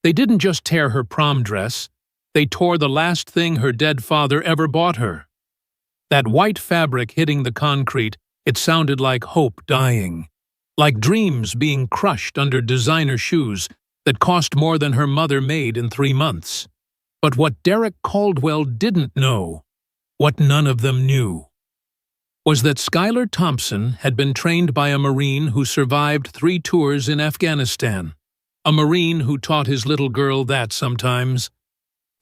They didn't just tear her prom dress, they tore the last thing her dead father ever bought her. That white fabric hitting the concrete, it sounded like hope dying, like dreams being crushed under designer shoes that cost more than her mother made in 3 months. But what Derek Caldwell didn't know, what none of them knew, was that Skylar Thompson had been trained by a Marine who survived 3 tours in Afghanistan, a Marine who taught his little girl that sometimes.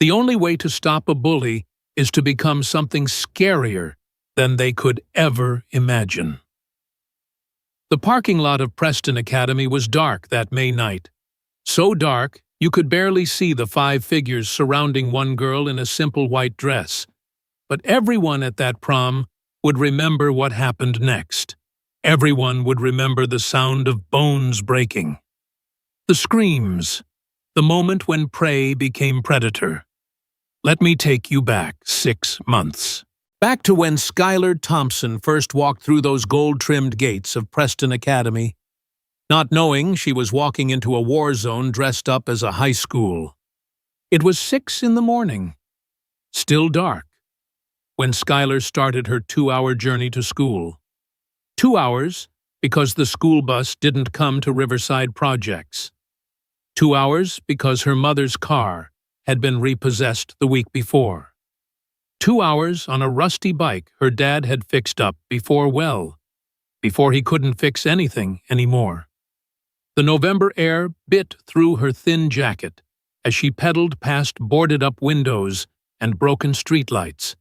The only way to stop a bully is to become something scarier than they could ever imagine. The parking lot of Preston Academy was dark that May night. So dark, you could barely see the 5 figures surrounding one girl in a simple white dress. But everyone at that prom would remember what happened next. Everyone would remember the sound of bones breaking. The screams, the moment when prey became predator. Let me take you back 6 months. Back to when Skylar Thompson first walked through those gold-trimmed gates of Preston Academy, not knowing she was walking into a war zone dressed up as a high school. It was 6 in the morning, still dark, when Skylar started her 2-hour journey to school. 2 hours because the school bus didn't come to Riverside Projects. 2 hours because her mother's car had been repossessed the week before. 2 hours on a rusty bike her dad had fixed up before he couldn't fix anything anymore. The November air bit through her thin jacket as she pedaled past boarded-up windows and broken streetlights,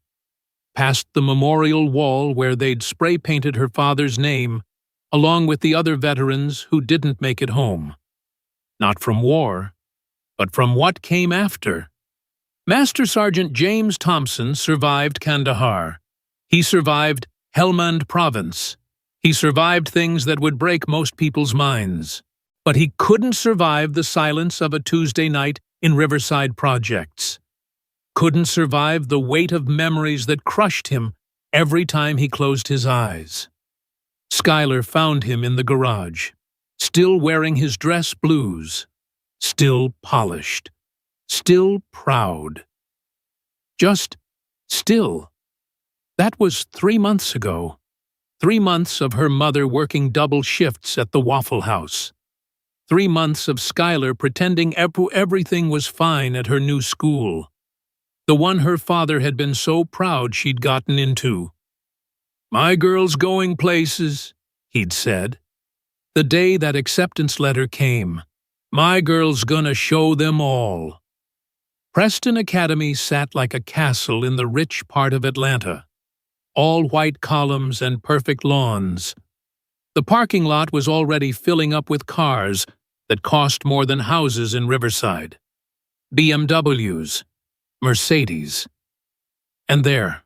past the memorial wall where they'd spray-painted her father's name, along with the other veterans who didn't make it home. Not from war, but from what came after. Master Sergeant James Thompson survived Kandahar. He survived Helmand Province. He survived things that would break most people's minds. But he couldn't survive the silence of a Tuesday night in Riverside Projects. Couldn't survive the weight of memories that crushed him every time he closed his eyes. Skylar found him in the garage, still wearing his dress blues, still polished, still proud. Just still. That was 3 months ago. 3 months of her mother working double shifts at the Waffle House. 3 months of Skylar pretending everything was fine at her new school, the one her father had been so proud she'd gotten into. "My girl's going places," he'd said. The day that acceptance letter came, "My girl's gonna show them all." Preston Academy sat like a castle in the rich part of Atlanta, all white columns and perfect lawns. The parking lot was already filling up with cars that cost more than houses in Riverside. BMWs, Mercedes. And there,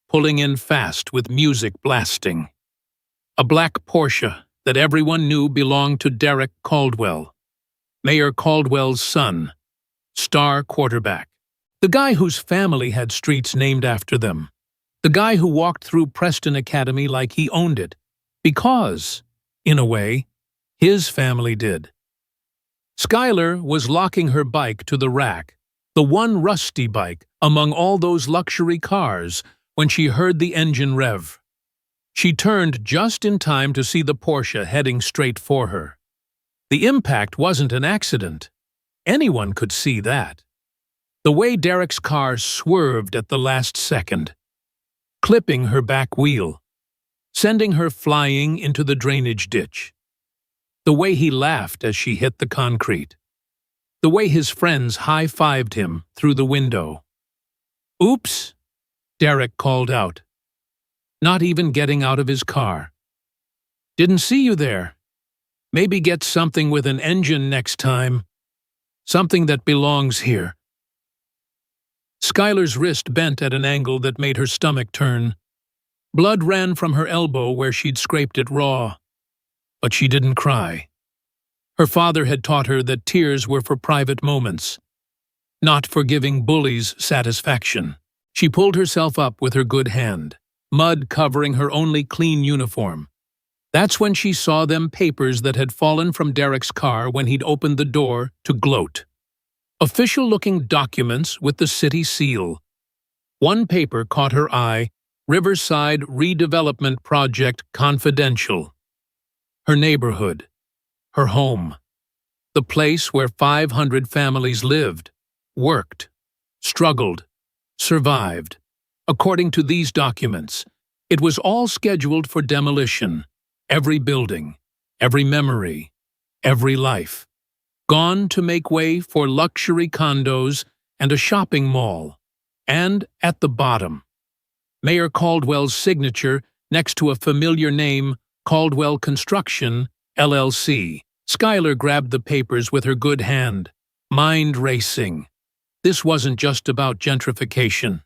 pulling in fast with music blasting, a black Porsche that everyone knew belonged to Derek Caldwell, Mayor Caldwell's son, star quarterback, the guy whose family had streets named after them, the guy who walked through Preston Academy like he owned it, because, in a way, his family did. Skylar was locking her bike to the rack, the one rusty bike among all those luxury cars, when she heard the engine rev. She turned just in time to see the Porsche heading straight for her. The impact wasn't an accident. Anyone could see that. The way Derek's car swerved at the last second, clipping her back wheel, sending her flying into the drainage ditch. The way he laughed as she hit the concrete. The way his friends high-fived him through the window. "Oops," Derek called out, not even getting out of his car. "Didn't see you there. Maybe get something with an engine next time. Something that belongs here." Skylar's wrist bent at an angle that made her stomach turn. Blood ran from her elbow where she'd scraped it raw. But she didn't cry. Her father had taught her that tears were for private moments, not for giving bullies satisfaction. She pulled herself up with her good hand, mud covering her only clean uniform. That's when she saw them papers that had fallen from Derek's car when he'd opened the door to gloat. Official-looking documents with the city seal. One paper caught her eye, Riverside Redevelopment Project Confidential. Her neighborhood. Her home. The place where 500 families lived, worked, struggled, survived. According to these documents, it was all scheduled for demolition. Every building, every memory, every life. Gone to make way for luxury condos and a shopping mall. And at the bottom, Mayor Caldwell's signature next to a familiar name, Caldwell Construction, LLC. Schuyler grabbed the papers with her good hand, mind racing. This wasn't just about gentrification.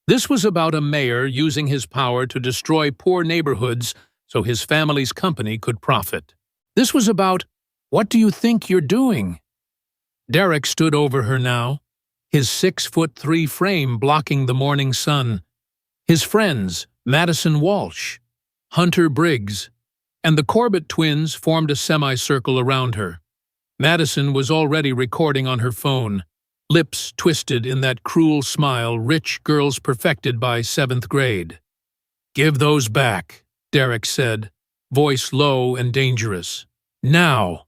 This was about a mayor using his power to destroy poor neighborhoods so his family's company could profit. This was about, what do you think you're doing? Derek stood over her now, his 6'3" frame blocking the morning sun. His friends, Madison Walsh, Hunter Briggs, and the Corbett twins formed a semicircle around her. Madison was already recording on her phone, lips twisted in that cruel smile rich girls perfected by 7th grade. "Give those back," Derek said, voice low and dangerous. "Now."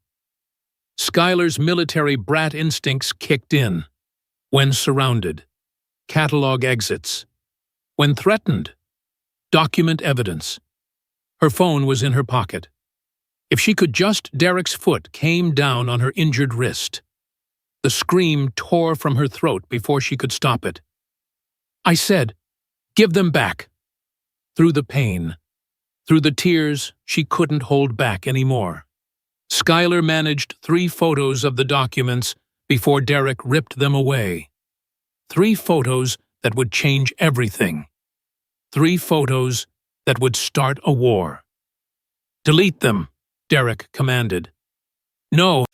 Schuyler's military brat instincts kicked in. When surrounded, catalog exits. When threatened, document evidence. Her phone was in her pocket. If she could just, Derek's foot came down on her injured wrist. The scream tore from her throat before she could stop it. "I said, give them back." Through the pain, through the tears, she couldn't hold back anymore. Schuyler managed 3 photos of the documents before Derek ripped them away. 3 photos that would change everything. 3 photos that would start a war. "Delete them," Derek commanded. "No."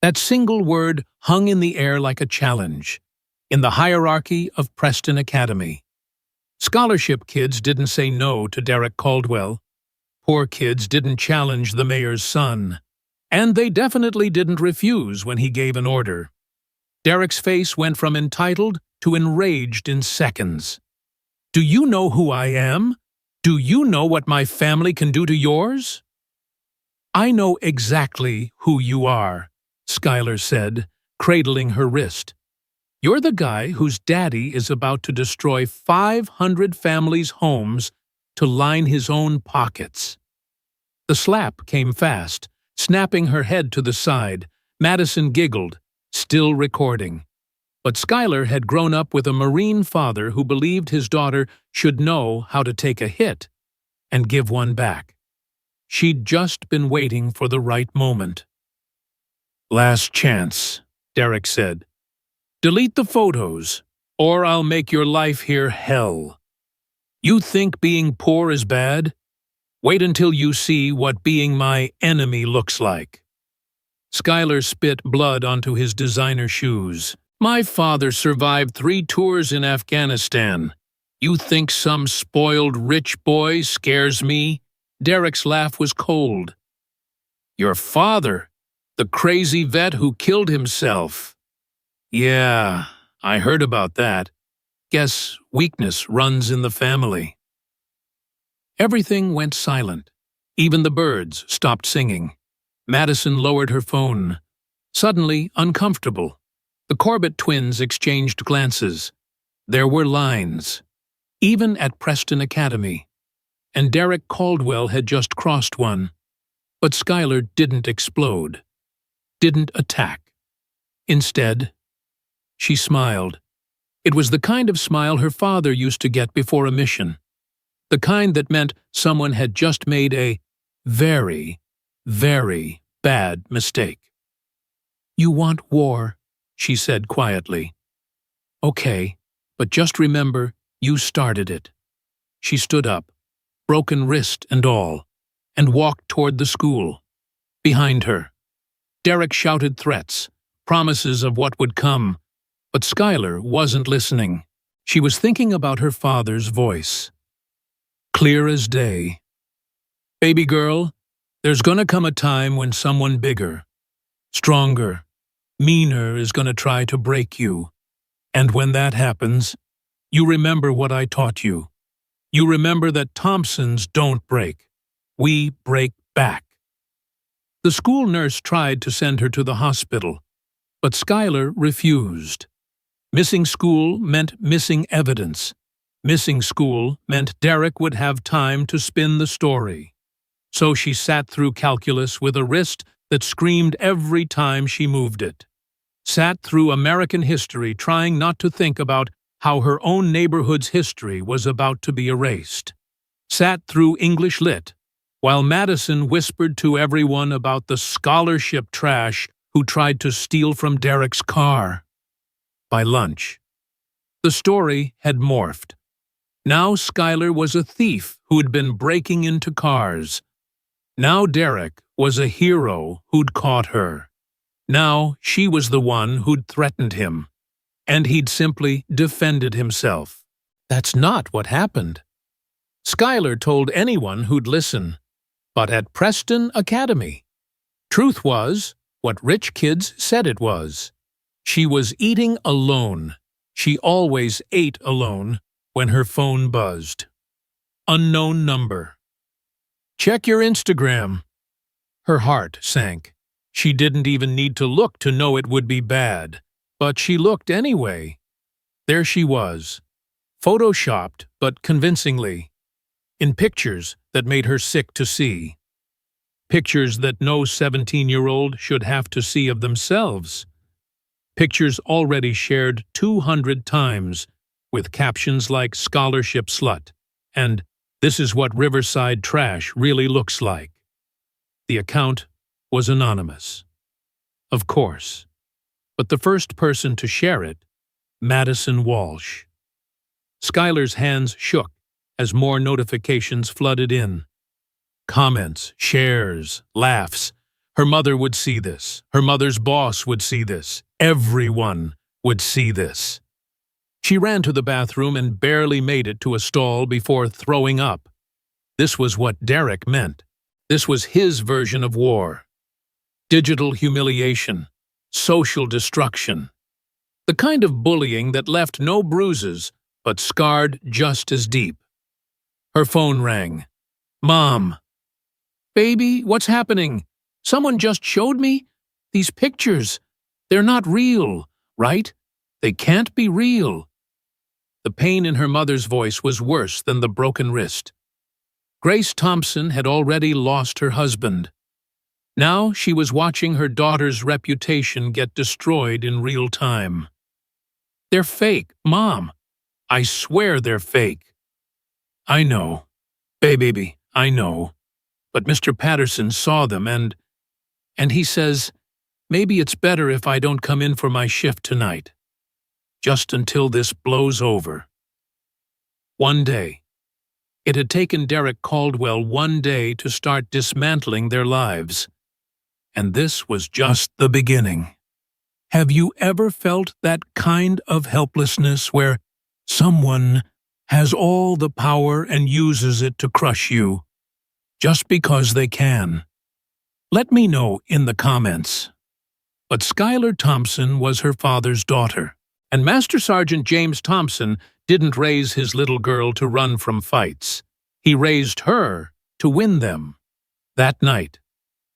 That single word hung in the air like a challenge, in the hierarchy of Preston Academy. Scholarship kids didn't say no to Derek Caldwell. Poor kids didn't challenge the mayor's son. And they definitely didn't refuse when he gave an order. Derek's face went from entitled to enraged in seconds. "Do you know who I am? Do you know what my family can do to yours?" "I know exactly who you are," Schuyler said, cradling her wrist. "You're the guy whose daddy is about to destroy 500 families' homes to line his own pockets." The slap came fast, snapping her head to the side. Madison giggled, still recording. But Schuyler had grown up with a Marine father who believed his daughter should know how to take a hit and give one back. She'd just been waiting for the right moment. "Last chance," Derek said. "Delete the photos, or I'll make your life here hell. You think being poor is bad? Wait until you see what being my enemy looks like." Schuyler spit blood onto his designer shoes. "My father survived 3 tours in Afghanistan. You think some spoiled rich boy scares me?" Derek's laugh was cold. "Your father, the crazy vet who killed himself. Yeah, I heard about that. Guess weakness runs in the family." Everything went silent. Even the birds stopped singing. Madison lowered her phone. Suddenly uncomfortable. The Corbett twins exchanged glances. There were lines. Even at Preston Academy. And Derek Caldwell had just crossed one. But Schuyler didn't explode. Didn't attack. Instead, she smiled. It was the kind of smile her father used to get before a mission. The kind that meant someone had just made a very, very bad mistake. "You want war," she said quietly. "Okay, but just remember, you started it." She stood up, broken wrist and all, and walked toward the school. Behind her, Derek shouted threats, promises of what would come, but Schuyler wasn't listening. She was thinking about her father's voice. Clear as day. "Baby girl, there's gonna come a time when someone bigger, stronger, meaner is going to try to break you. And when that happens, you remember what I taught you. You remember that Thompsons don't break. We break back. The school nurse tried to send her to the hospital, but Schuyler refused. Missing school meant missing evidence. Missing school meant Derek would have time to spin the story. So she sat through calculus with a wrist that screamed every time she moved it. Sat through American history trying not to think about how her own neighborhood's history was about to be erased. Sat through English Lit, while Madison whispered to everyone about the scholarship trash who tried to steal from Derek's car. By lunch, the story had morphed. Now Schuyler was a thief who had been breaking into cars. Now Derek was a hero who'd caught her. Now she was the one who'd threatened him, and he'd simply defended himself. That's not what happened. Schuyler told anyone who'd listen, but at Preston Academy. Truth was what rich kids said it was. She was eating alone. She always ate alone when her phone buzzed. Unknown number. Check your Instagram. Her heart sank. She didn't even need to look to know it would be bad, but she looked anyway. There she was, photoshopped but convincingly, in pictures that made her sick to see. Pictures that no 17-year-old should have to see of themselves. Pictures already shared 200 times, with captions like "Scholarship Slut" and "This is what Riverside trash really looks like." The account was anonymous. Of course. But the first person to share it, Madison Walsh. Schuyler's hands shook as more notifications flooded in. Comments, shares, laughs. Her mother would see this. Her mother's boss would see this. Everyone would see this. She ran to the bathroom and barely made it to a stall before throwing up. This was what Derek meant. This was his version of war. Digital humiliation. Social destruction. The kind of bullying that left no bruises, but scarred just as deep. Her phone rang. "Mom." "Baby, what's happening? Someone just showed me these pictures. They're not real, right? They can't be real." The pain in her mother's voice was worse than the broken wrist. Grace Thompson had already lost her husband. Now she was watching her daughter's reputation get destroyed in real time. "They're fake, Mom. I swear they're fake." "I know. Baby, I know. But Mr. Patterson saw them and he says, maybe it's better if I don't come in for my shift tonight. Just until this blows over." One day. It had taken Derek Caldwell one day to start dismantling their lives. And this was just the beginning. Have you ever felt that kind of helplessness where someone has all the power and uses it to crush you, just because they can? Let me know in the comments. But Schuyler Thompson was her father's daughter, and Master Sergeant James Thompson didn't raise his little girl to run from fights. He raised her to win them. That night,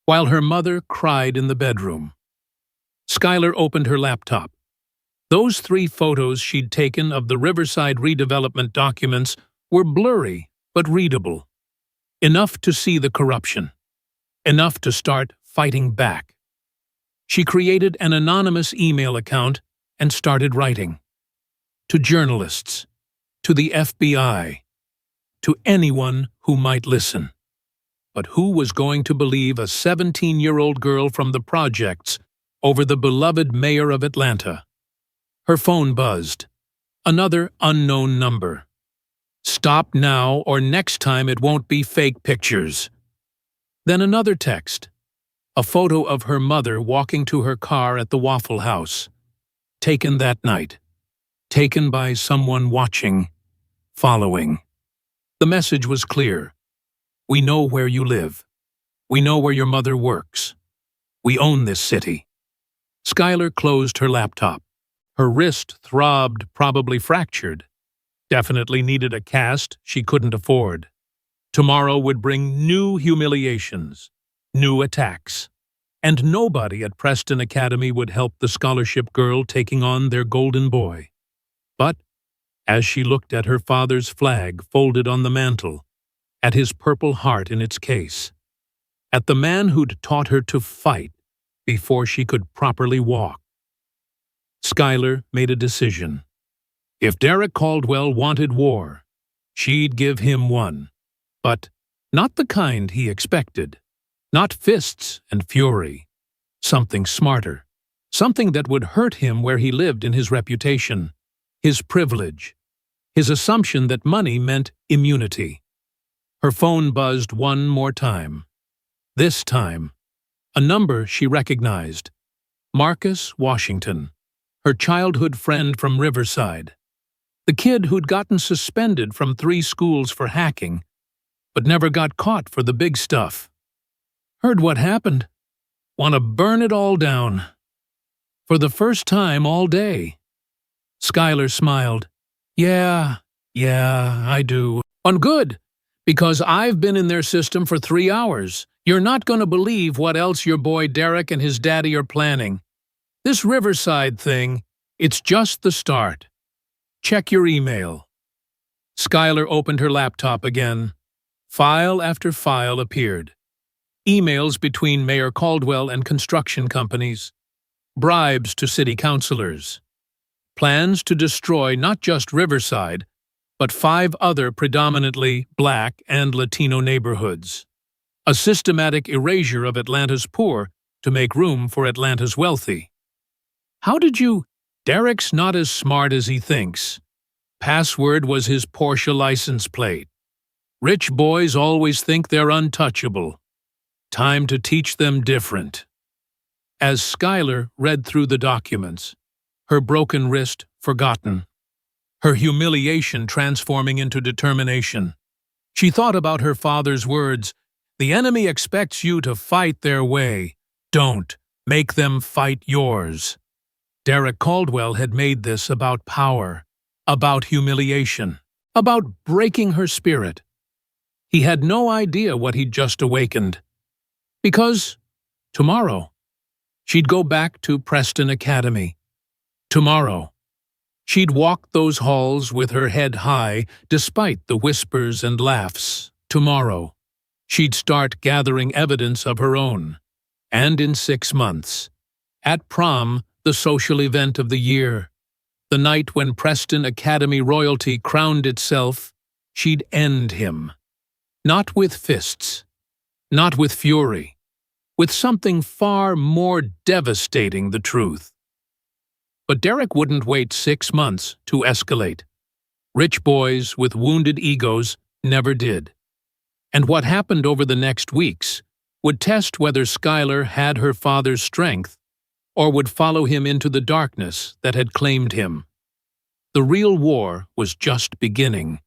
while her mother cried in the bedroom, Schuyler opened her laptop. Those 3 photos she'd taken of the Riverside redevelopment documents were blurry but readable. Enough to see the corruption. Enough to start fighting back. She created an anonymous email account and started writing. To journalists, to the FBI, to anyone who might listen. But who was going to believe a 17-year-old girl from the projects over the beloved mayor of Atlanta? Her phone buzzed. Another unknown number. "Stop now or next time it won't be fake pictures." Then another text. A photo of her mother walking to her car at the Waffle House. Taken that night. Taken by someone watching, following. The message was clear. We know where you live. We know where your mother works. We own this city. Skylar closed her laptop. Her wrist throbbed, probably fractured. Definitely needed a cast she couldn't afford. Tomorrow would bring new humiliations, new attacks. And nobody at Preston Academy would help the scholarship girl taking on their golden boy. But as she looked at her father's flag folded on the mantel, at his purple heart in its case, at the man who'd taught her to fight before she could properly walk, Skylar made a decision. If Derek Caldwell wanted war, she'd give him one. But not the kind he expected. Not fists and fury. Something smarter. Something that would hurt him where he lived in his reputation, his privilege, his assumption that money meant immunity. Her phone buzzed one more time. This time, a number she recognized. Marcus Washington, her childhood friend from Riverside. The kid who'd gotten suspended from 3 schools for hacking, but never got caught for the big stuff. Heard what happened. Want to burn it all down. For the first time all day. Skylar smiled. Yeah, I do. On good, because I've been in their system for 3 hours. You're not going to believe what else your boy Derek and his daddy are planning. This Riverside thing, it's just the start. Check your email. Skylar opened her laptop again. File after file appeared. Emails between Mayor Caldwell and construction companies. Bribes to city councilors. Plans to destroy not just Riverside, but 5 other predominantly Black and Latino neighborhoods. A systematic erasure of Atlanta's poor to make room for Atlanta's wealthy. How did you? Derek's not as smart as he thinks. Password was his Porsche license plate. Rich boys always think they're untouchable. Time to teach them different. As Skylar read through the documents, her broken wrist forgotten, her humiliation transforming into determination, she thought about her father's words, "The enemy expects you to fight their way. Don't make them fight yours." Derek Caldwell had made this about power, about humiliation, about breaking her spirit. He had no idea what he'd just awakened. Because tomorrow, she'd go back to Preston Academy. Tomorrow, she'd walk those halls with her head high despite the whispers and laughs. Tomorrow, she'd start gathering evidence of her own. And in 6 months, at Prom, the social event of the year, the night when Preston Academy royalty crowned itself, she'd end him. Not with fists, not with fury, with something far more devastating, the truth. But Derek wouldn't wait 6 months to escalate. Rich boys with wounded egos never did. And what happened over the next weeks would test whether Skylar had her father's strength or would follow him into the darkness that had claimed him. The real war was just beginning.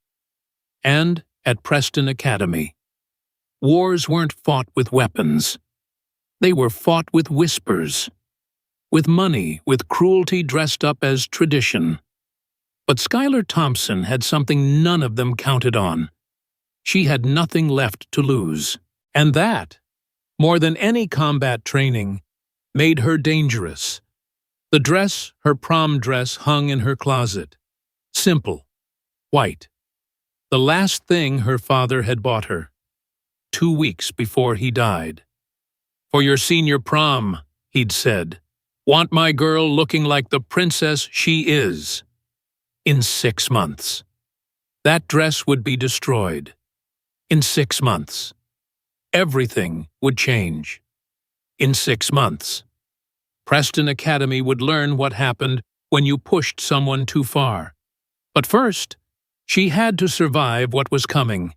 And at Preston Academy, wars weren't fought with weapons. They were fought with whispers, with money, with cruelty dressed up as tradition. But Skylar Thompson had something none of them counted on. She had nothing left to lose. And that, more than any combat training, made her dangerous. The dress, her prom dress, hung in her closet. Simple, white. The last thing her father had bought her. 2 weeks before he died. "For your senior prom," he'd said, "want my girl looking like the princess she is." In 6 months. That dress would be destroyed. In 6 months. Everything would change. In 6 months. Preston Academy would learn what happened when you pushed someone too far. But first, she had to survive what was coming.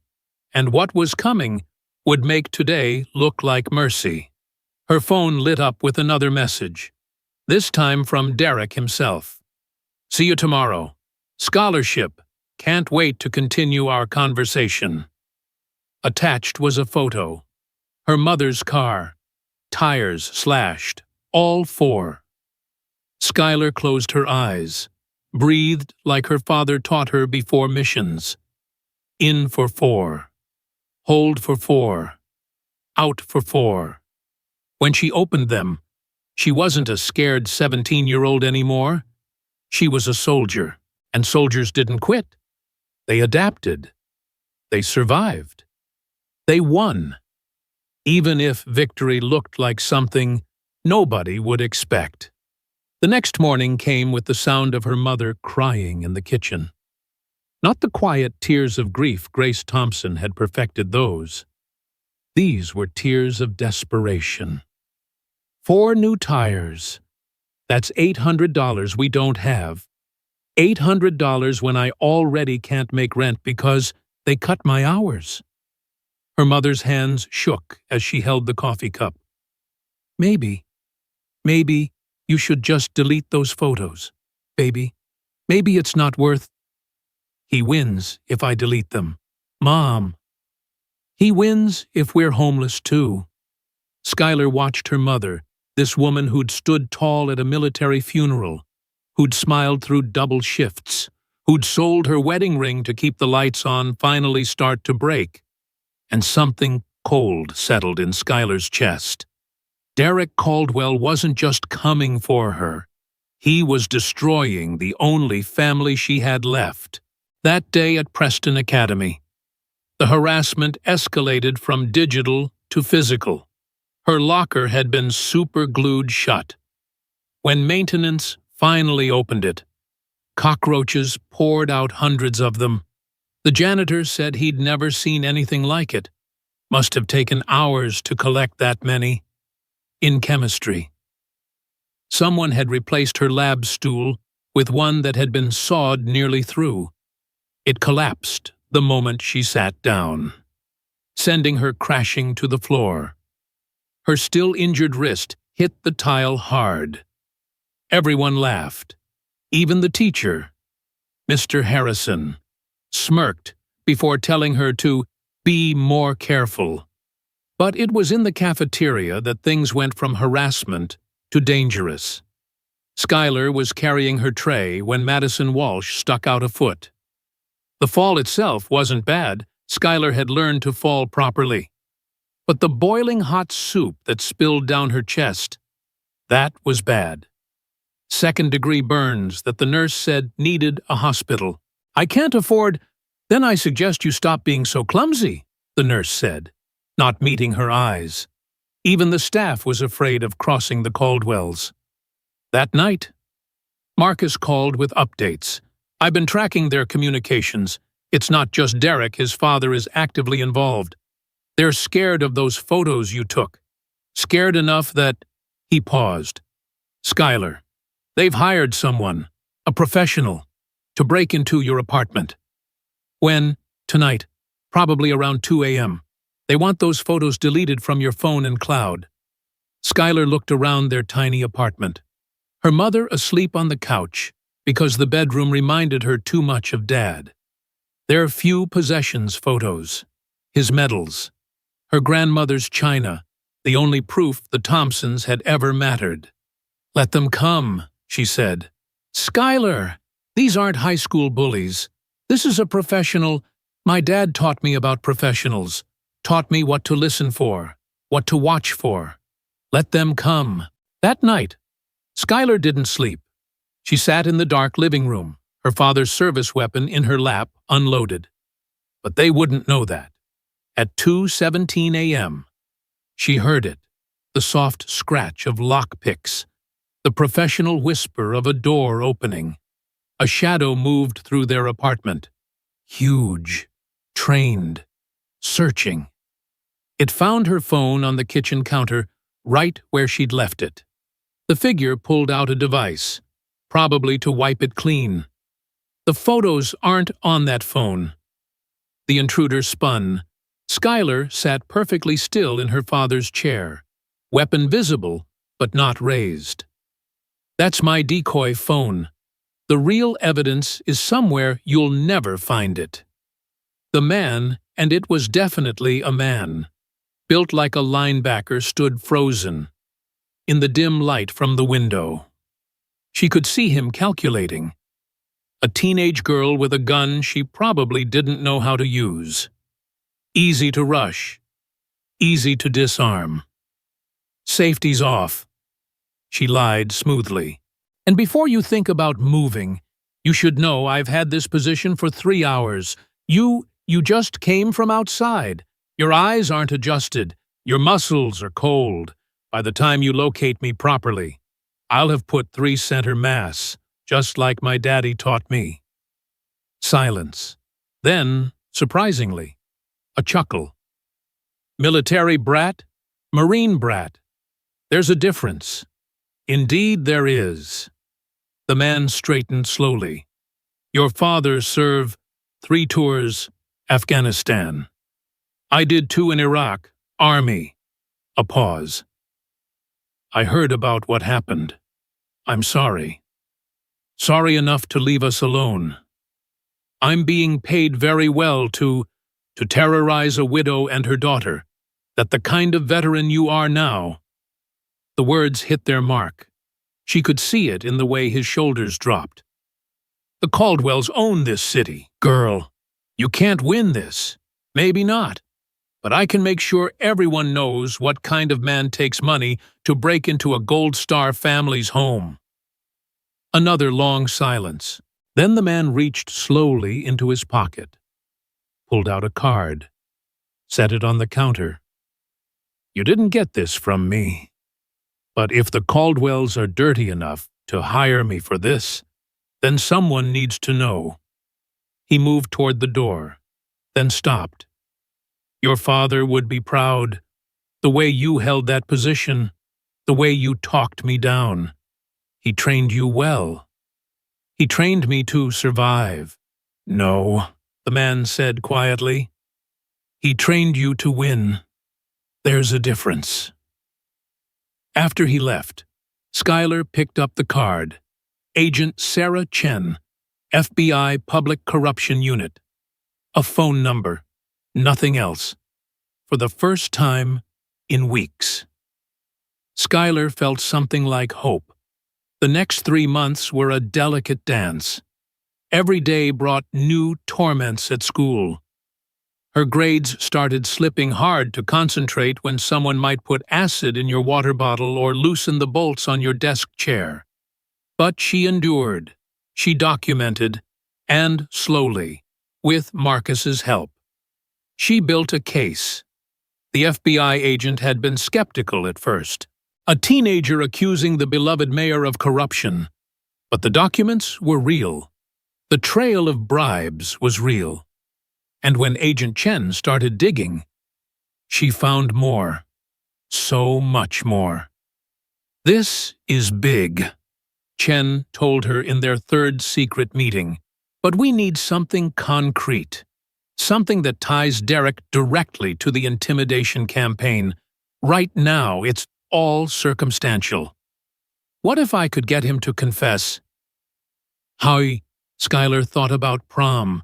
And what was coming would make today look like mercy. Her phone lit up with another message. This time from Derek himself. "See you tomorrow. Scholarship. Can't wait to continue our conversation." Attached was a photo. Her mother's car. Tires slashed. All 4. Skylar closed her eyes, breathed like her father taught her before missions. In for 4. Hold for 4. Out for 4. When she opened them, she wasn't a scared 17-year-old anymore. She was a soldier, and soldiers didn't quit. They adapted. They survived. They won, even if victory looked like something nobody would expect. The next morning came with the sound of her mother crying in the kitchen. Not the quiet tears of grief Grace Thompson had perfected those. These were tears of desperation. 4 new tires. That's $800 we don't have. $800 when I already can't make rent because they cut my hours. Her mother's hands shook as she held the coffee cup. Maybe you should just delete those photos, baby. Maybe it's not worth. He wins if I delete them. Mom. He wins if we're homeless too. Skylar watched her mother, this woman who'd stood tall at a military funeral, who'd smiled through double shifts, who'd sold her wedding ring to keep the lights on, finally start to break. And something cold settled in Skylar's chest. Derek Caldwell wasn't just coming for her. He was destroying the only family she had left. That day at Preston Academy, the harassment escalated from digital to physical. Her locker had been super-glued shut. When maintenance finally opened it, cockroaches poured out, hundreds of them. The janitor said he'd never seen anything like it. Must have taken hours to collect that many. In chemistry, someone had replaced her lab stool with one that had been sawed nearly through. It collapsed the moment she sat down, sending her crashing to the floor. Her still-injured wrist hit the tile hard. Everyone laughed. Even the teacher, Mr. Harrison, smirked before telling her to be more careful. But it was in the cafeteria that things went from harassment to dangerous. Skylar was carrying her tray when Madison Walsh stuck out a foot. The fall itself wasn't bad. Skylar had learned to fall properly. But the boiling hot soup that spilled down her chest, that was bad. Second-degree burns that the nurse said needed a hospital. I can't afford. Then I suggest you stop being so clumsy, the nurse said, not meeting her eyes. Even the staff was afraid of crossing the Caldwells. That night, Marcus called with updates. I've been tracking their communications. It's not just Derek, his father is actively involved. They're scared of those photos you took. Scared enough that. He paused. Skylar, they've hired someone, a professional, to break into your apartment. When? Tonight, probably around 2 a.m. They want those photos deleted from your phone and cloud. Skylar looked around their tiny apartment. Her mother asleep on the couch because the bedroom reminded her too much of Dad. Their few possessions photos, his medals, her grandmother's china, the only proof the Thompsons had ever mattered. Let them come, she said. Skylar, these aren't high school bullies. This is a professional. My dad taught me about professionals. Taught me what to listen for, what to watch for. Let them come. That night, Skylar didn't sleep. She sat in the dark living room, her father's service weapon in her lap, unloaded. But they wouldn't know that. At 2:17 a.m., she heard it, the soft scratch of lockpicks, the professional whisper of a door opening. A shadow moved through their apartment. Huge, trained, searching. It found her phone on the kitchen counter, right where she'd left it. The figure pulled out a device, probably to wipe it clean. The photos aren't on that phone. The intruder spun. Skylar sat perfectly still in her father's chair, weapon visible, but not raised. That's my decoy phone. The real evidence is somewhere you'll never find it. The man, and it was definitely a man, built like a linebacker, stood frozen in the dim light from the window. She could see him calculating. A teenage girl with a gun she probably didn't know how to use. Easy to rush. Easy to disarm. Safety's off. She lied smoothly. And before you think about moving, you should know I've had this position for 3 hours. You just came from outside. Your eyes aren't adjusted. Your muscles are cold. By the time you locate me properly, I'll have put 3 center mass, just like my daddy taught me. Silence. Then, surprisingly, a chuckle. Military brat, Marine brat. There's a difference. Indeed there is. The man straightened slowly. Your father served 3 tours, Afghanistan. I did 2 in Iraq, Army. A pause. I heard about what happened. I'm sorry. Sorry enough to leave us alone. I'm being paid very well to terrorize a widow and her daughter, that the kind of veteran you are now. The words hit their mark. She could see it in the way his shoulders dropped. The Caldwells own this city. Girl, you can't win this. Maybe not. But I can make sure everyone knows what kind of man takes money to break into a Gold Star family's home. Another long silence. Then the man reached slowly into his pocket, pulled out a card, set it on the counter. You didn't get this from me. But if the Caldwells are dirty enough to hire me for this, then someone needs to know. He moved toward the door, then stopped. Your father would be proud. The way you held that position, the way you talked me down. He trained you well. He trained me to survive. No, the man said quietly. He trained you to win. There's a difference. After he left, Schuyler picked up the card. Agent Sarah Chen, FBI Public Corruption Unit. A phone number. Nothing else. For the first time in weeks. Schuyler felt something like hope. The next 3 months were a delicate dance. Every day brought new torments at school. Her grades started slipping hard to concentrate when someone might put acid in your water bottle or loosen the bolts on your desk chair. But she endured. She documented, and slowly, with Marcus's help. She built a case. The FBI agent had been skeptical at first. A teenager accusing the beloved mayor of corruption. But the documents were real. The trail of bribes was real. And when Agent Chen started digging, she found more. So much more. This is big, Chen told her in their 3rd secret meeting. But we need something concrete. Something that ties Derek directly to the intimidation campaign. Right now, it's all circumstantial. What if I could get him to confess? How Schuyler thought about Prom,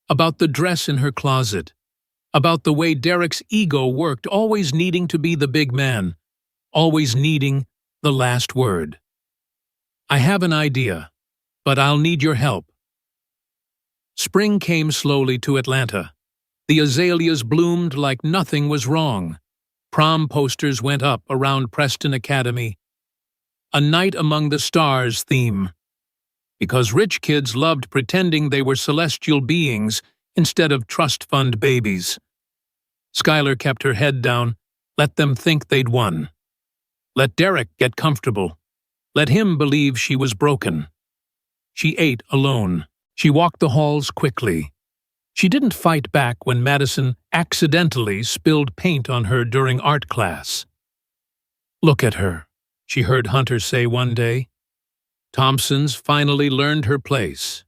about the dress in her closet, about the way Derek's ego worked, always needing to be the big man, always needing the last word. I have an idea, but I'll need your help. Spring came slowly to Atlanta. The azaleas bloomed like nothing was wrong. Prom posters went up around Preston Academy. A Night Among the Stars theme. Because rich kids loved pretending they were celestial beings instead of trust fund babies. Schuyler kept her head down, let them think they'd won. Let Derek get comfortable. Let him believe she was broken. She ate alone. She walked the halls quickly. She didn't fight back when Madison accidentally spilled paint on her during art class. Look at her, she heard Hunter say one day. Thompson's finally learned her place.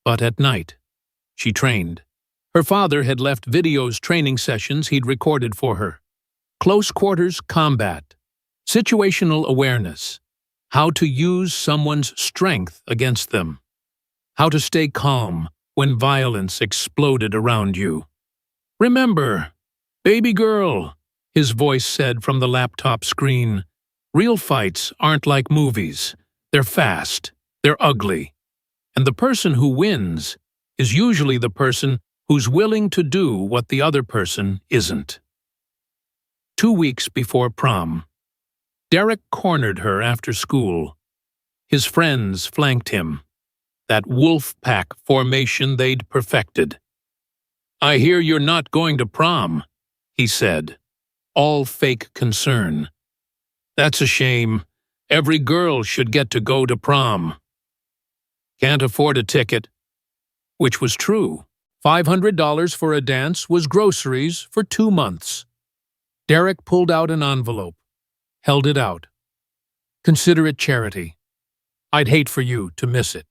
But at night, she trained. Her father had left videos training sessions he'd recorded for her. Close quarters combat, situational awareness, how to use someone's strength against them, how to stay calm when violence exploded around you. Remember, baby girl, his voice said from the laptop screen, real fights aren't like movies. They're fast, they're ugly, and the person who wins is usually the person who's willing to do what the other person isn't. 2 weeks before prom, Derek cornered her after school. His friends flanked him, that wolf pack formation they'd perfected. "I hear you're not going to prom," he said, all fake concern. "That's a shame. Every girl should get to go to prom." "Can't afford a ticket." Which was true. $500 for a dance was groceries for 2 months. Derek pulled out an envelope, held it out. "Consider it charity. I'd hate for you to miss it."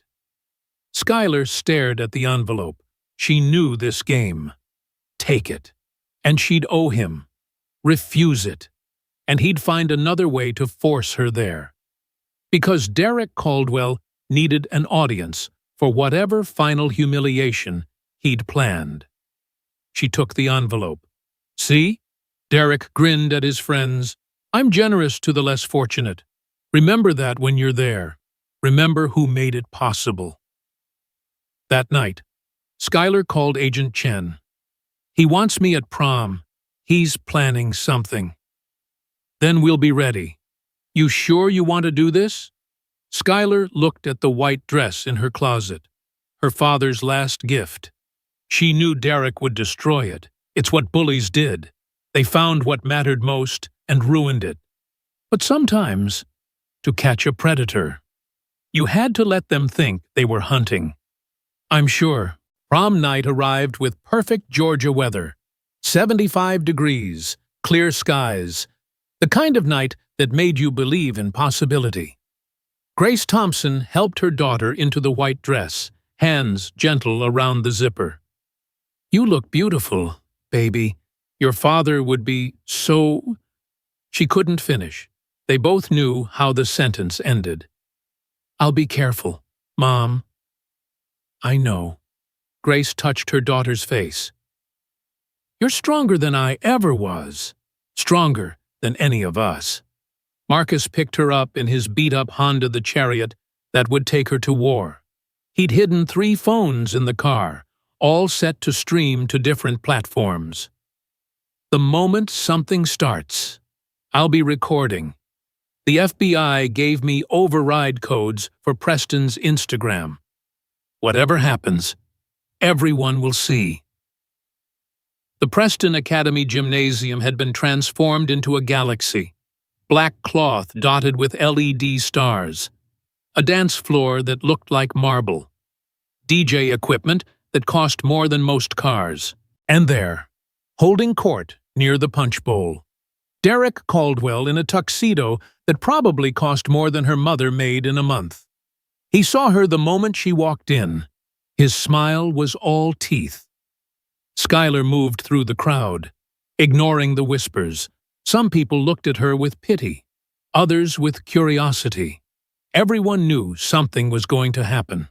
Skylar stared at the envelope. She knew this game. Take it, and she'd owe him. Refuse it, and he'd find another way to force her there. Because Derek Caldwell needed an audience for whatever final humiliation he'd planned. She took the envelope. "See?" Derek grinned at his friends. "I'm generous to the less fortunate. Remember that when you're there. Remember who made it possible." That night, Skylar called Agent Chen. "He wants me at prom. He's planning something." "Then we'll be ready. You sure you want to do this?" Skylar looked at the white dress in her closet, her father's last gift. She knew Derek would destroy it. It's what bullies did. They found what mattered most and ruined it. But sometimes, to catch a predator, you had to let them think they were hunting. I'm sure. Prom night arrived with perfect Georgia weather. 75 degrees, clear skies. The kind of night that made you believe in possibility. Grace Thompson helped her daughter into the white dress, hands gentle around the zipper. "You look beautiful, baby. Your father would be so—" She couldn't finish. They both knew how the sentence ended. "I'll be careful, Mom." "I know." Grace touched her daughter's face. "You're stronger than I ever was. Stronger than any of us." Marcus picked her up in his beat-up Honda the Chariot that would take her to war. He'd hidden 3 phones in the car, all set to stream to different platforms. "The moment something starts, I'll be recording. The FBI gave me override codes for Preston's Instagram. Whatever happens, everyone will see." The Preston Academy Gymnasium had been transformed into a galaxy. Black cloth dotted with LED stars. A dance floor that looked like marble. DJ equipment that cost more than most cars. And there, holding court near the punch bowl, Derek Caldwell in a tuxedo that probably cost more than her mother made in a month. He saw her the moment she walked in. His smile was all teeth. Skylar moved through the crowd, ignoring the whispers. Some people looked at her with pity, others with curiosity. Everyone knew something was going to happen.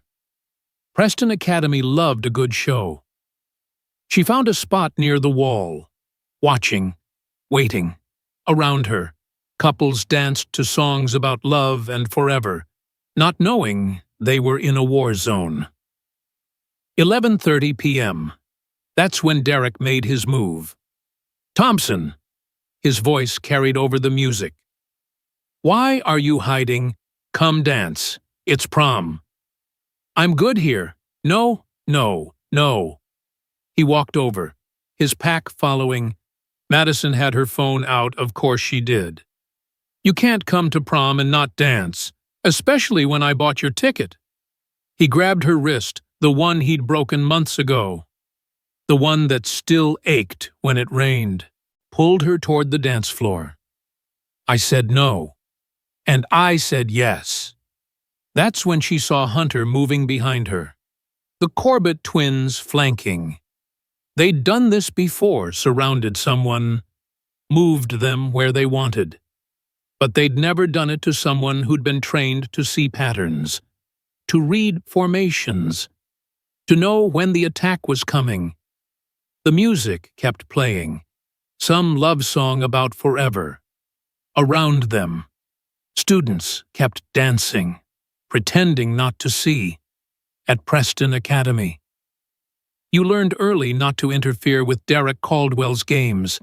Preston Academy loved a good show. She found a spot near the wall, watching, waiting. Around her, couples danced to songs about love and forever, not knowing they were in a war zone. 11:30 p.m. That's when Derek made his move. "Thompson!" His voice carried over the music. "Why are you hiding? Come dance. It's prom." "I'm good here." "No, no, no." He walked over, his pack following. Madison had her phone out, of course she did. "You can't come to prom and not dance, especially when I bought your ticket." He grabbed her wrist, the one he'd broken months ago. The one that still ached when it rained, pulled her toward the dance floor. "I said no." "And I said yes." That's when she saw Hunter moving behind her. The Corbett twins flanking. They'd done this before, surrounded someone, moved them where they wanted. But they'd never done it to someone who'd been trained to see patterns, to read formations, to know when the attack was coming. The music kept playing, some love song about forever. Around them, students kept dancing. pretending not to see, at Preston Academy. You learned early not to interfere with Derek Caldwell's games.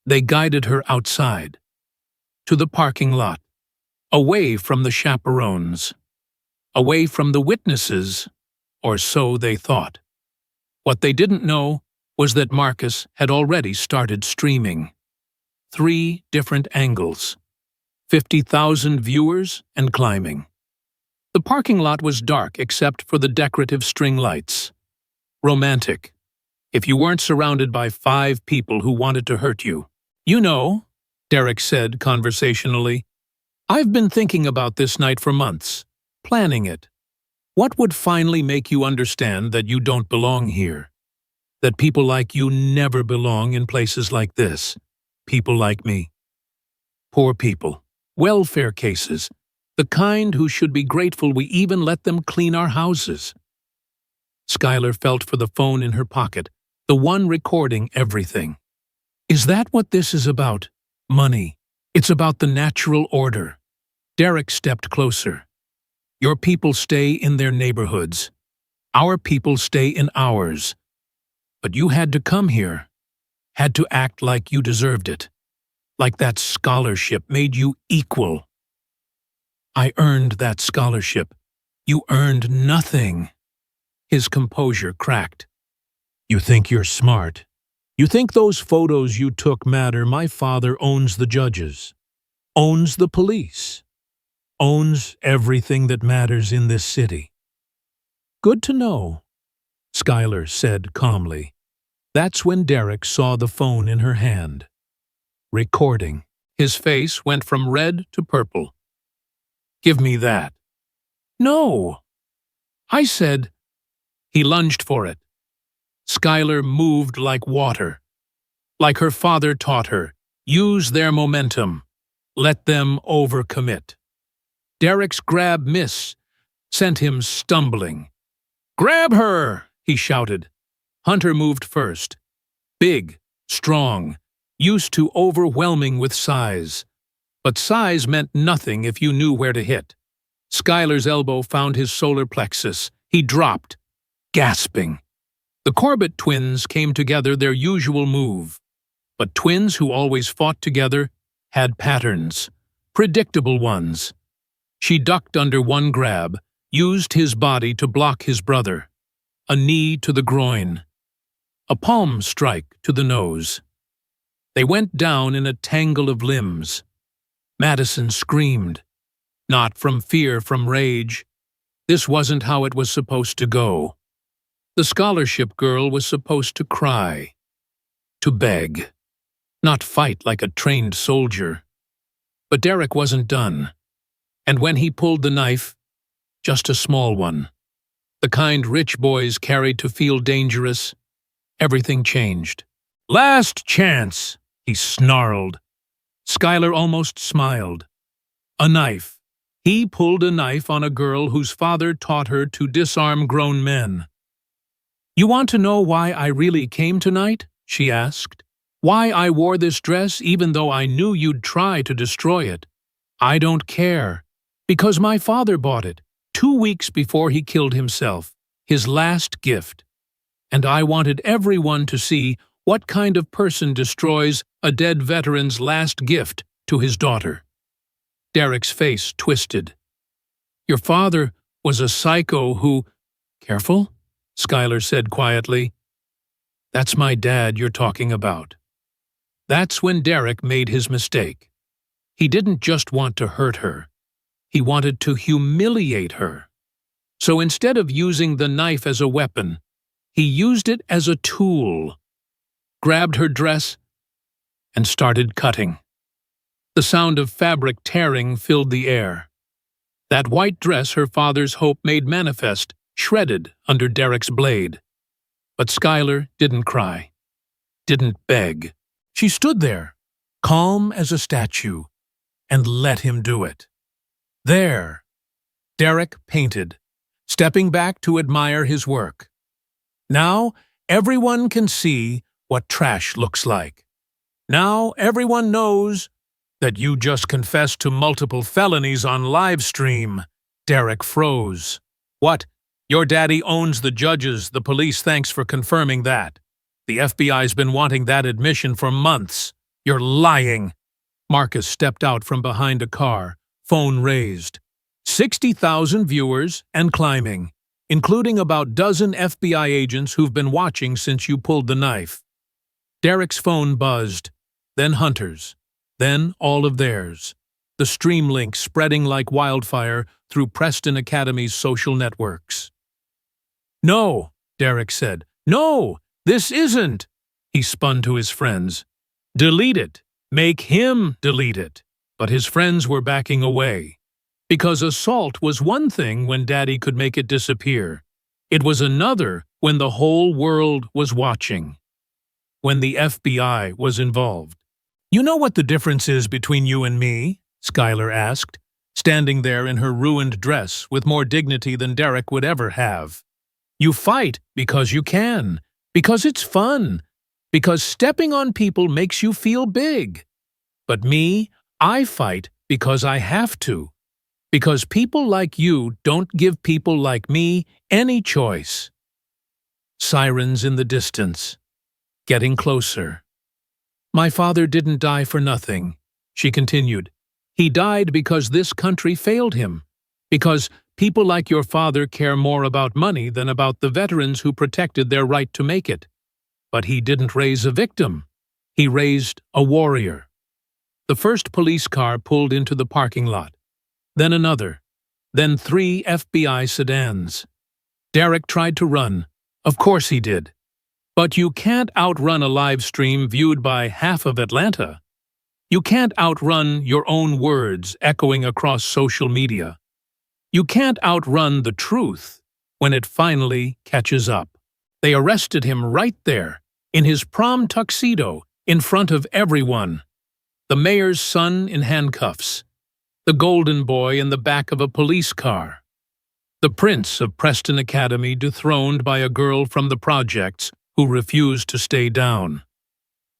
They guided her outside, to the parking lot, away from the chaperones, away from the witnesses, or so they thought. What they didn't know was that Marcus had already started streaming. 3 different angles, 50,000 viewers and climbing. The parking lot was dark except for the decorative string lights. Romantic, if you weren't surrounded by 5 people who wanted to hurt you. You know, Derek said conversationally, I've been thinking about this night for months, planning it. What would finally make you understand that you don't belong here? That people like you never belong in places like this? People like me. Poor people. Welfare cases. The kind who should be grateful we even let them clean our houses. Skylar felt for the phone in her pocket, the one recording everything. Is that what this is about? Money. It's about the natural order. Derek stepped closer. Your people stay in their neighborhoods. Our people stay in ours. But you had to come here. Had to act like you deserved it. Like that scholarship made you equal. I earned that scholarship. You earned nothing. His composure cracked. You think you're smart. You think those photos you took matter. My father owns the judges, owns the police, owns everything that matters in this city. Good to know, Skylar said calmly. That's when Derek saw the phone in her hand. Recording. His face went from red to purple. Give me that. No. I said. He lunged for it. Skylar moved like water. Like her father taught her, use their momentum. Let them overcommit. Derek's grab miss sent him stumbling. Grab her, he shouted. Hunter moved first. Big, strong, used to overwhelming with size. But size meant nothing if you knew where to hit. Skylar's elbow found his solar plexus. He dropped, gasping. The Corbett twins came together their usual move. But twins who always fought together had patterns, predictable ones. She ducked under one grab, used his body to block his brother. A knee to the groin. A palm strike to the nose. They went down in a tangle of limbs. Madison screamed. Not from fear, from rage. This wasn't how it was supposed to go. The scholarship girl was supposed to cry. To beg. Not fight like a trained soldier. But Derek wasn't done. And when he pulled the knife, just a small one, the kind rich boys carried to feel dangerous, everything changed. Last chance, he snarled. Skylar almost smiled. A knife. He pulled a knife on a girl whose father taught her to disarm grown men. You want to know why I really came tonight? She asked. Why I wore this dress even though I knew you'd try to destroy it? I don't care. Because my father bought it, 2 weeks before he killed himself, his last gift. And I wanted everyone to see what kind of person destroys a dead veteran's last gift to his daughter. Derek's face twisted. Your father was a psycho who… Careful, Skylar said quietly. That's my dad you're talking about. That's when Derek made his mistake. He didn't just want to hurt her. He wanted to humiliate her. So instead of using the knife as a weapon, he used it as a tool, grabbed her dress, and started cutting. The sound of fabric tearing filled the air. That white dress her father's hope made manifest, shredded under Derek's blade. But Skylar didn't cry, didn't beg. She stood there, calm as a statue, and let him do it. There, Derek painted, stepping back to admire his work. Now everyone can see what trash looks like. Now everyone knows that you just confessed to multiple felonies on live stream. Derek froze. What? Your daddy owns the judges, the police, thanks for confirming that. The FBI's been wanting that admission for months. You're lying. Marcus stepped out from behind a car, phone raised. 60,000 viewers and climbing, including about dozen FBI agents who've been watching since you pulled the knife. Derek's phone buzzed, then Hunter's, then all of theirs. The stream link spreading like wildfire through Preston Academy's social networks. No, Derek said. No, this isn't. He spun to his friends. Delete it. Make him delete it. But his friends were backing away. Because assault was one thing when Daddy could make it disappear. It was another when the whole world was watching. When the FBI was involved. You know what the difference is between you and me? Skylar asked, standing there in her ruined dress with more dignity than Derek would ever have. You fight because you can, because it's fun, because stepping on people makes you feel big. But me, I fight because I have to. Because people like you don't give people like me any choice. Sirens in the distance. Getting closer. My father didn't die for nothing, she continued. He died because this country failed him. Because people like your father care more about money than about the veterans who protected their right to make it. But he didn't raise a victim. He raised a warrior. The first police car pulled into the parking lot. Then another. Then 3 FBI sedans. Derek tried to run. Of course he did. But you can't outrun a live stream viewed by half of Atlanta. You can't outrun your own words echoing across social media. You can't outrun the truth when it finally catches up. They arrested him right there, in his prom tuxedo, in front of everyone. The mayor's son in handcuffs. The golden boy in the back of a police car. The prince of Preston Academy dethroned by a girl from the projects who refused to stay down.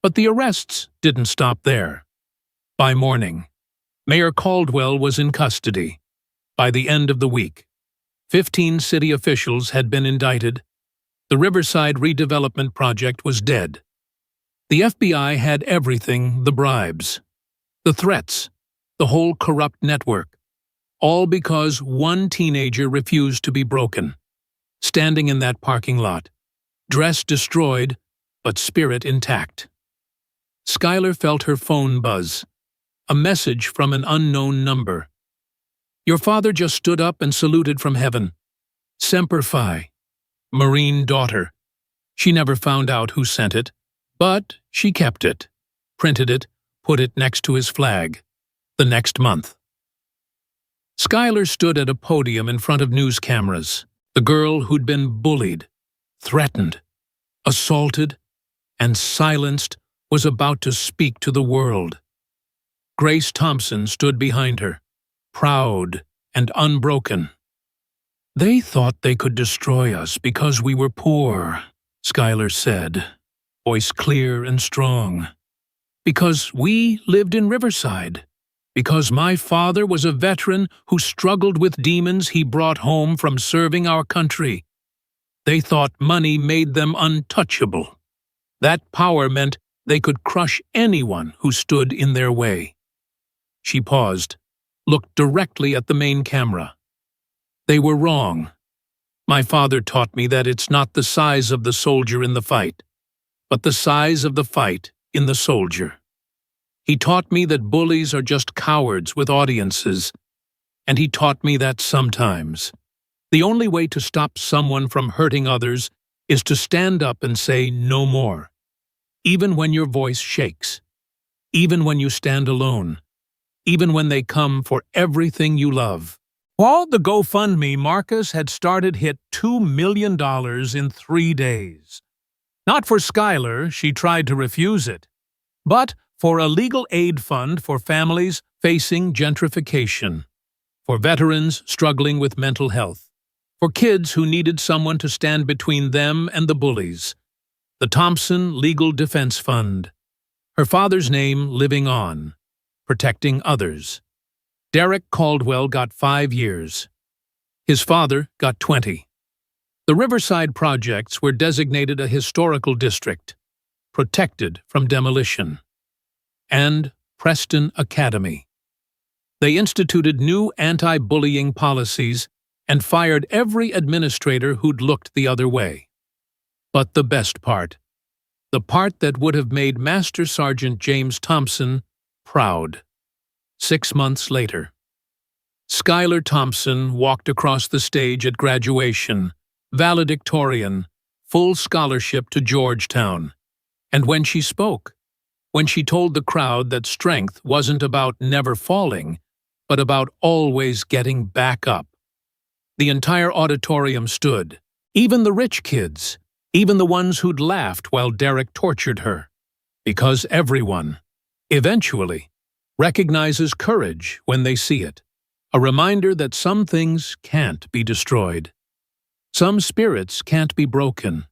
But the arrests didn't stop there. By morning, Mayor Caldwell was in custody. By the end of the week, 15 city officials had been indicted. The Riverside redevelopment project was dead. The FBI had everything, the bribes, the threats, the whole corrupt network, all because one teenager refused to be broken, standing in that parking lot, dress destroyed, but spirit intact. Skylar felt her phone buzz, a message from an unknown number. Your father just stood up and saluted from heaven. Semper Fi, Marine daughter. She never found out who sent it, but she kept it, printed it, put it next to his flag. The next month. Skylar stood at a podium in front of news cameras. The girl who'd been bullied, threatened, assaulted, and silenced was about to speak to the world. Grace Thompson stood behind her, proud and unbroken. They thought they could destroy us because we were poor, Skylar said, voice clear and strong. Because we lived in Riverside. Because my father was a veteran who struggled with demons he brought home from serving our country. They thought money made them untouchable. That power meant they could crush anyone who stood in their way. She paused, looked directly at the main camera. They were wrong. My father taught me that it's not the size of the soldier in the fight, but the size of the fight in the soldier. He taught me that bullies are just cowards with audiences, and he taught me that sometimes the only way to stop someone from hurting others is to stand up and say no more, even when your voice shakes, even when you stand alone, even when they come for everything you love. While the GoFundMe Marcus had started hit $2 million in 3 days. Not for Skylar, she tried to refuse it, but for a legal aid fund for families facing gentrification, for veterans struggling with mental health, for kids who needed someone to stand between them and the bullies, the Thompson Legal Defense Fund, her father's name living on, protecting others. Derek Caldwell got 5 years. His father got 20. The Riverside projects were designated a historical district, protected from demolition. And Preston Academy. They instituted new anti-bullying policies and fired every administrator who'd looked the other way. But the best part, the part that would have made Master Sergeant James Thompson proud. 6 months later, Skylar Thompson walked across the stage at graduation, valedictorian, full scholarship to Georgetown. And when she spoke, when she told the crowd that strength wasn't about never falling, but about always getting back up, the entire auditorium stood, even the rich kids, even the ones who'd laughed while Derek tortured her, because everyone, eventually, recognizes courage when they see it, a reminder that some things can't be destroyed. Some spirits can't be broken.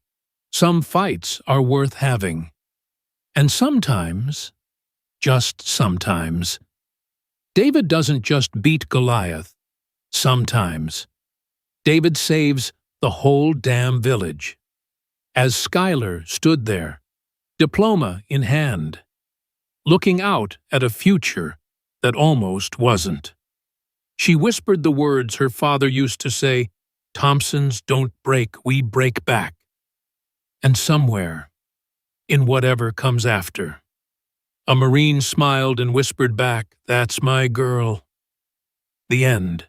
Some fights are worth having. And sometimes, just sometimes, David doesn't just beat Goliath. Sometimes, David saves the whole damn village. As Skylar stood there, diploma in hand, looking out at a future that almost wasn't, she whispered the words her father used to say, "Thompsons don't break, we break back." And somewhere, in whatever comes after, a Marine smiled and whispered back, "That's my girl." The end.